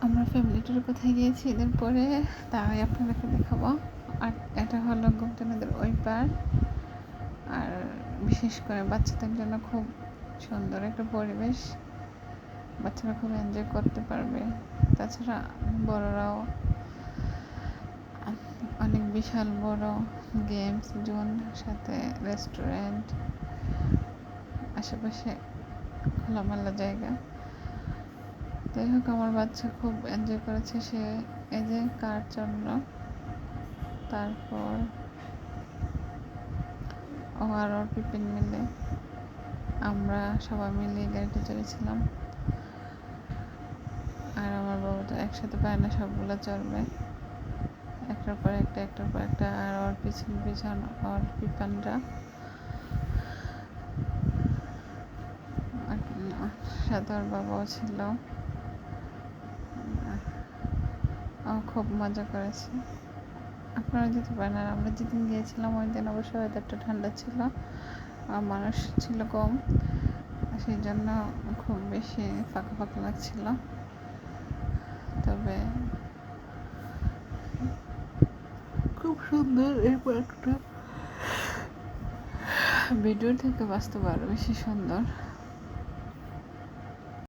আমরা ফ্যামিলি ট্যুরে কোথায় গিয়েছি ঈদের পরে তাই আপনাদেরকে দেখাবো। আর এটা হলো গুপ্তা নদীর ওই পার। আর বিশেষ করে বাচ্চাদের জন্য খুব সুন্দর একটা পরিবেশ, বাচ্চারা খুব এনজয় করতে পারবে। তাছাড়া বড়রাও অনেক বিশাল বড় গেমস জোন, সাথে রেস্টুরেন্ট, আশেপাশে খোলামেলা জায়গা। যাই হোক, আমার বাচ্চা খুব এনজয় করেছে। সে এই যে কার চড়ল, তারপর ও আর ওর পিপিন মিলে আমরা সবাই মিলে গাড়িতে চড়েছিলাম। আর আমার বাবা তো একসাথে পারে না, সবগুলো চড়বে একটার পর একটা একটার পর একটা। আর ওর পিছন পিছন ওর পিপানরা, সাথে ওর বাবাও ছিল। ও খুব মজা করেছে। আপনারা যেতে পারেন। আর আমরা যেদিন গিয়েছিলাম ওই দিন অবশ্য ওয়েদারটা ঠান্ডা ছিল, আর মানুষ ছিল কম, সেই জন্য খুব বেশি ফাঁকা ফাঁকা লাগছিল। তবে খুব সুন্দর এই পার্কটা, ভিডিও থেকে বাস্তব আরও বেশি সুন্দর।